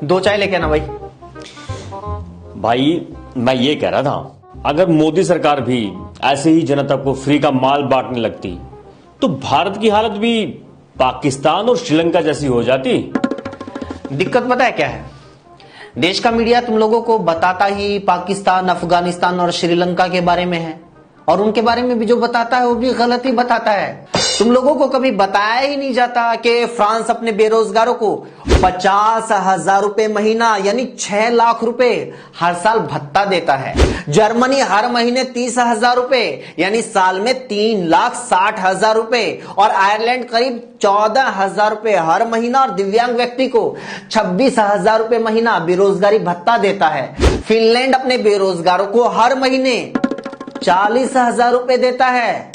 2 चाय लेके आना भाई। भाई मैं ये कह रहा था, अगर मोदी सरकार भी ऐसे ही जनता को फ्री का माल बांटने लगती तो भारत की हालत भी पाकिस्तान और श्रीलंका जैसी हो जाती। दिक्कत पता है क्या है? देश का मीडिया तुम लोगों को बताता ही पाकिस्तान, अफगानिस्तान और श्रीलंका के बारे में है, और उनके बारे में भी जो बताता है वो भी गलत ही बताता है। तुम लोगों को कभी बताया ही नहीं जाता कि फ्रांस अपने बेरोजगारों को 50,000 रुपए महीना यानी 6 लाख रुपए हर साल भत्ता देता है। जर्मनी हर महीने 30,000 रुपए यानी साल में 3,60,000 रुपए, और आयरलैंड करीब 14,000 रुपए हर महीना, और दिव्यांग व्यक्ति को 26,000 रुपए महीना बेरोजगारी भत्ता देता है। फिनलैंड अपने बेरोजगारों को हर महीने 40,000 रुपए देता है।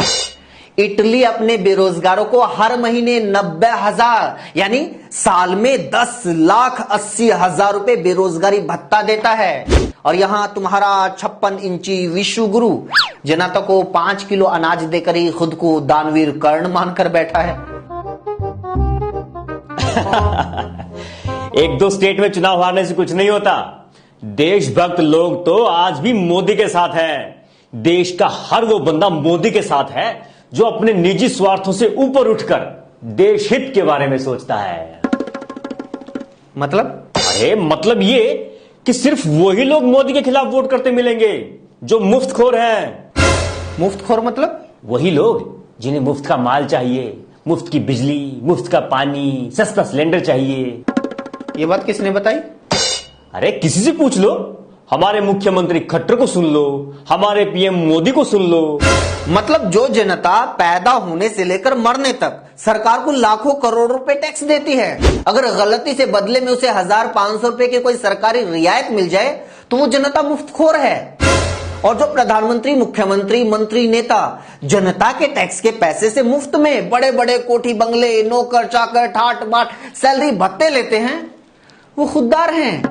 इटली अपने बेरोजगारों को हर महीने 90,000 यानी साल में 10,80,000 रुपए बेरोजगारी भत्ता देता है। और यहां तुम्हारा 56 इंची विश्व गुरु जनता को 5 किलो अनाज देकर ही खुद को दानवीर कर्ण मानकर बैठा है। 1-2 स्टेट में चुनाव हारने से कुछ नहीं होता। देशभक्त लोग तो आज भी मोदी के साथ हैं। देश का हर वो बंदा मोदी के साथ है जो अपने निजी स्वार्थों से ऊपर उठकर देश हित के बारे में सोचता है। मतलब? अरे मतलब ये कि सिर्फ वही लोग मोदी के खिलाफ वोट करते मिलेंगे जो मुफ्तखोर हैं। मुफ्तखोर मतलब? वही लोग जिन्हें मुफ्त का माल चाहिए, मुफ्त की बिजली, मुफ्त का पानी, सस्ता सिलेंडर चाहिए। ये बात किसने बताई? अरे किसी से पूछ लो। हमारे मुख्यमंत्री खट्टर को सुन लो, हमारे पीएम मोदी को सुन लो। मतलब जो जनता पैदा होने से लेकर मरने तक सरकार को लाखों करोड़ रुपए टैक्स देती है, अगर गलती से बदले में उसे 1,500 रुपए की कोई सरकारी रियायत मिल जाए तो वो जनता मुफ्तखोर है। और जो प्रधानमंत्री, मुख्यमंत्री, मंत्री, नेता जनता के टैक्स के पैसे से मुफ्त में बड़े बड़े कोठी बंगले, नौकर चाकर, ठाट बाट, सैलरी भत्ते लेते हैं, वो खुददार हैं।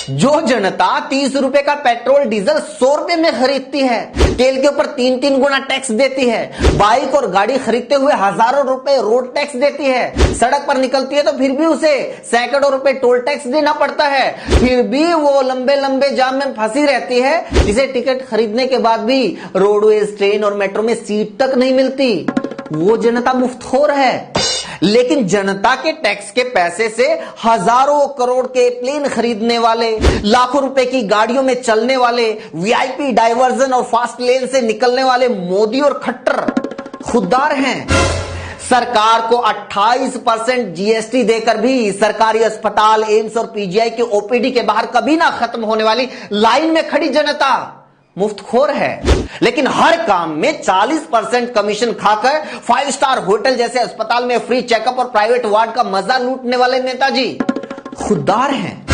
जो जनता 30 रुपए का पेट्रोल डीजल 100 रुपए में खरीदती है, तेल के ऊपर 3-3 गुना टैक्स देती है, बाइक और गाड़ी खरीदते हुए हजारों रुपए रोड टैक्स देती है, सड़क पर निकलती है तो फिर भी उसे सैकड़ों रुपए टोल टैक्स देना पड़ता है, फिर भी वो लंबे लंबे जाम में फंसी रहती है, जिसे टिकट खरीदने के बाद भी रोडवेज, ट्रेन और मेट्रो में सीट तक नहीं मिलती। वो जनता मुफ्तखोर है। लेकिन जनता के टैक्स के पैसे से हजारों करोड़ के प्लेन खरीदने वाले, लाखों रुपए की गाड़ियों में चलने वाले, वीआईपी डाइवर्जन और फास्ट लेन से निकलने वाले मोदी और खट्टर खुददार हैं। सरकार को 28% जीएसटी देकर भी सरकारी अस्पताल, एम्स और पीजीआई के ओपीडी के बाहर कभी ना खत्म होने वाली लाइन में खड़ी जनता मुफ्तखोर है। लेकिन हर काम में 40% कमीशन खाकर 5 स्टार होटल जैसे अस्पताल में फ्री चेकअप और प्राइवेट वार्ड का मजा लूटने वाले नेताजी खुददार हैं।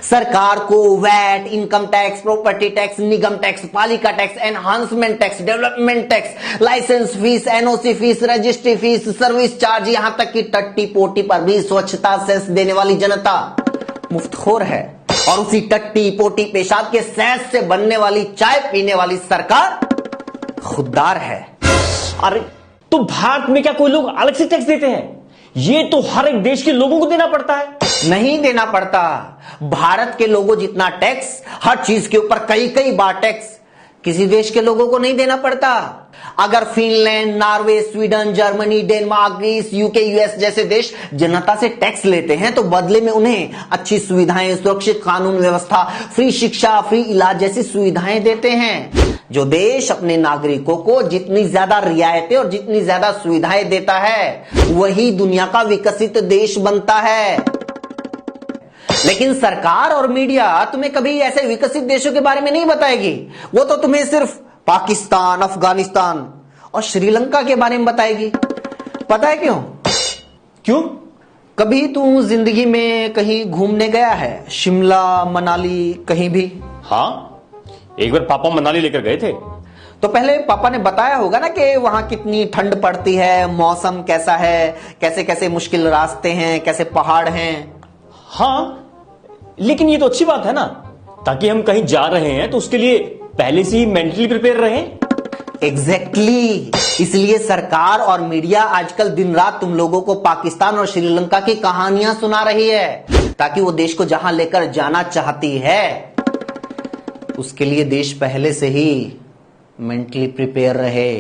सरकार को VAT, income tax, property tax, निगम टैक्स, पालिका tax, enhancement tax, development tax, licence fees, NOC fees, registry fees, service charge, यहां तक कि टट्टी पोटी पर भी स्वच्छता सेस देने वाली जनता मुफ्तखोर है। और उसी टट्टी पोटी पेशाब के सेस से बनने वाली चाय पीने वाली सरकार खुददार है। अरे तो भारत में क्या कोई लोग अलग से टैक्स देते हैं? ये तो हर एक देश के लोगों को देना पड़ता है। नहीं देना पड़ता। भारत के लोगों जितना टैक्स, हर चीज के ऊपर कई कई बार टैक्स किसी देश के लोगों को नहीं देना पड़ता। अगर Finland, Norway, Sweden, Germany, Denmark, Greece, UK, US जैसे देश जनता से टैक्स लेते हैं तो बदले में उन्हें अच्छी सुविधाएं, सुरक्षित कानून व्यवस्था, फ्री शिक्षा, फ्री इलाज जैसी सुविधाएं देते हैं। जो देश अपने नागरिकों को जितनी ज्यादा रियायतें और जितनी ज्यादा सुविधाएं देता है वही दुनिया का विकसित देश बनता है। लेकिन सरकार और मीडिया तुम्हें कभी ऐसे विकसित देशों के बारे में नहीं बताएगी। वो तो तुम्हें सिर्फ पाकिस्तान, अफगानिस्तान और श्रीलंका के बारे में बताएगी। पता है क्यों? क्यों? कभी तू जिंदगी में कहीं घूमने गया है? शिमला, मनाली, कहीं भी? हाँ, एक बार पापा मनाली लेकर गए थे। तो पहले पापा ने बताया होगा ना कि वहां कितनी ठंड पड़ती है, मौसम कैसा है, कैसे कैसे मुश्किल रास्ते हैं, कैसे पहाड़ हैं। हाँ, लेकिन ये तो अच्छी बात है ना, ताकि हम कहीं जा रहे हैं तो उसके लिए पहले से ही मेंटली प्रिपेयर रहें। एग्जैक्टली इसलिए सरकार और मीडिया आजकल दिन रात तुम लोगों को पाकिस्तान और श्रीलंका की कहानियां सुना रही है, ताकि वो देश को जहां लेकर जाना चाहती है उसके लिए देश पहले से ही मेंटली प्रिपेयर रहे।